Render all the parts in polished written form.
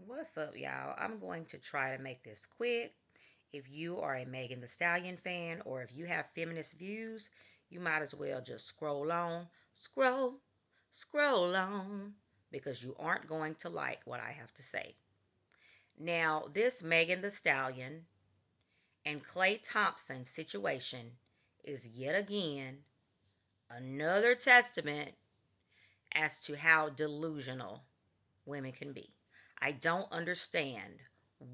What's up, y'all? I'm going to try to make this quick. If you are a Megan the Stallion fan or if you have feminist views, you might as well just scroll on, because you aren't going to like what I have to say. Now, this Megan the Stallion and Klay Thompson situation is yet again another testament as to how delusional women can be. I don't understand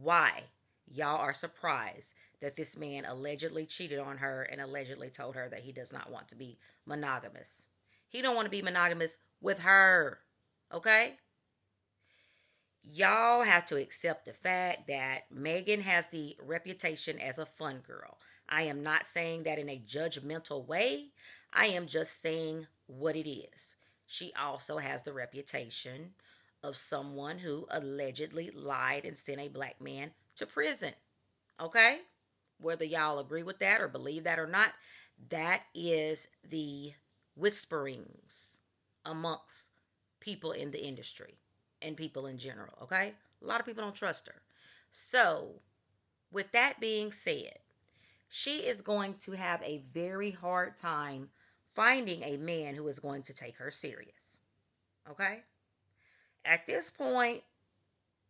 why y'all are surprised that this man allegedly cheated on her and allegedly told her that he does not want to be monogamous. He don't want to be monogamous with her. Okay? Y'all have to accept the fact that Megan has the reputation as a fun girl. I am not saying that in a judgmental way. I am just saying what it is. She also has the reputation of someone who allegedly lied and sent a black man to prison. Okay? Whether y'all agree with that or believe that or not, that is the whisperings amongst people in the industry and people in general. Okay? A lot of people don't trust her. So, with that being said, she is going to have a very hard time finding a man who is going to take her serious. Okay? At this point,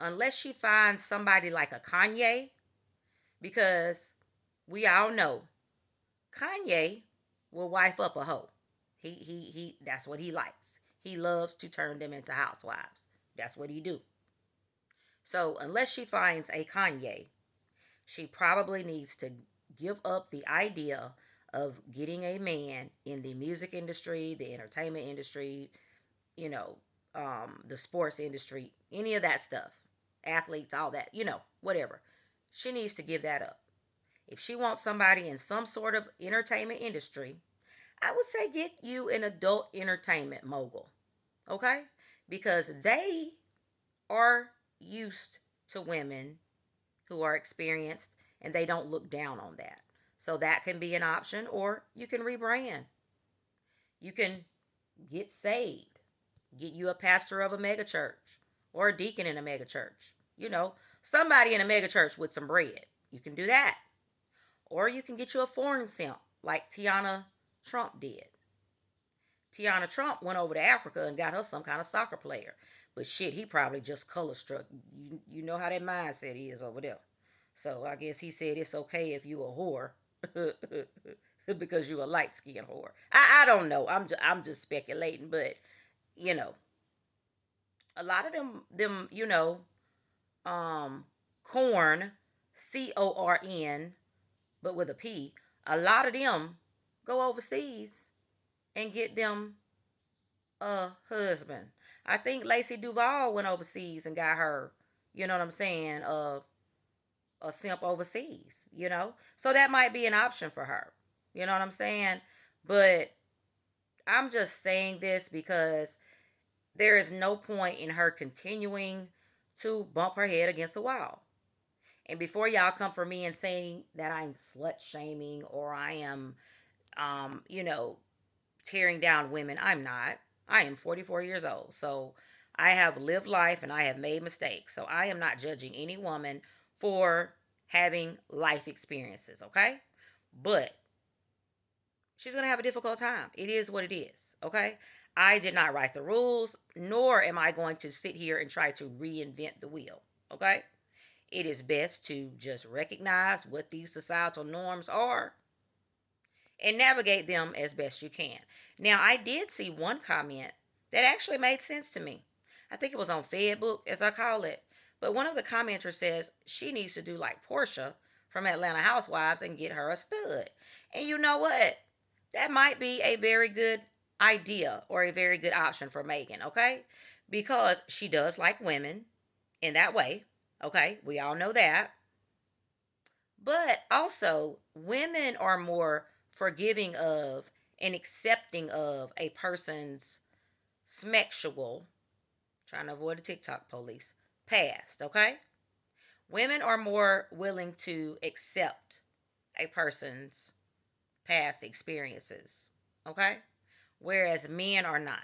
unless she finds somebody like a Kanye, because we all know Kanye will wife up a hoe. He that's what he likes. He loves to turn them into housewives. That's what he do. So unless she finds a Kanye, she probably needs to give up the idea of getting a man in the music industry, the entertainment industry, you know, the sports industry, any of that stuff, athletes, all that, whatever. She needs to give that up. If she wants somebody in some sort of entertainment industry, I would say get you an adult entertainment mogul, okay? Because they are used to women who are experienced and they don't look down on that. So that can be an option, or you can rebrand. You can get saved, get you a pastor of a megachurch or a deacon in a megachurch. Somebody in a megachurch with some bread. You can do that. Or you can get you a foreign simp like Tiana Trump did. Tiana Trump went over to Africa and got her some kind of soccer player. But shit, he probably just color struck. You know how that mindset is over there. So I guess he said it's okay if you a whore because you a light skinned whore. I don't know. I'm just speculating, but you know, a lot of them corn, CORN, but with a P. A lot of them go overseas and get them a husband. I think Lacey Duval went overseas and got her, you know what I'm saying, a simp overseas. So that might be an option for her. You know what I'm saying? But I'm just saying this because there is no point in her continuing to bump her head against a wall. And before y'all come for me and saying that I'm slut shaming or I am, you know, tearing down women, I'm not. I am 44 years old. So I have lived life and I have made mistakes. So I am not judging any woman for having life experiences, okay? But she's going to have a difficult time. It is what it is, okay? I did not write the rules, nor am I going to sit here and try to reinvent the wheel, okay? It is best to just recognize what these societal norms are and navigate them as best you can. Now, I did see one comment that actually made sense to me. I think it was on Fedbook, as I call it. But one of the commenters says she needs to do like Portia from Atlanta Housewives and get her a stud. And you know what? That might be a very good idea or a very good option for Megan, okay? Because she does like women in that way, okay? We all know that. But also, women are more forgiving of and accepting of a person's sexual, trying to avoid the TikTok police, past, okay? Women are more willing to accept a person's past experiences, okay? Whereas men are not.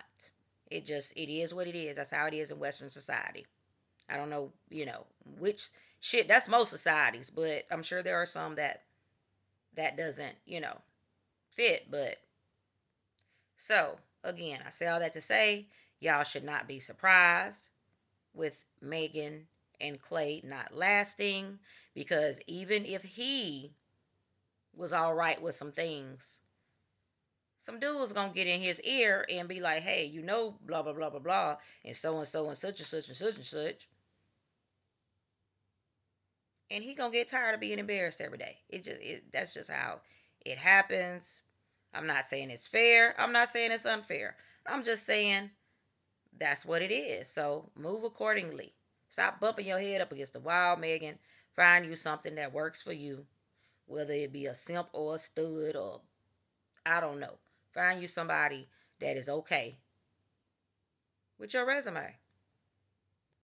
It is what it is. That's how it is in Western society. I don't know, which shit, that's most societies, but I'm sure there are some that doesn't, fit. But so again, I say all that to say y'all should not be surprised with Megan and Klay not lasting, because even if he was all right with some things, some dude was gonna get in his ear and be like, hey, blah blah blah blah blah, and so and so and such and such and such and such, and he gonna get tired of being embarrassed every day. That's just how it happens. I'm not saying it's fair. I'm not saying it's unfair. I'm just saying that's what it is. So move accordingly. Stop bumping your head up against the wall, Megan. Find you something that works for you, whether it be a simp or a stud, or I don't know. Find you somebody that is okay with your resume.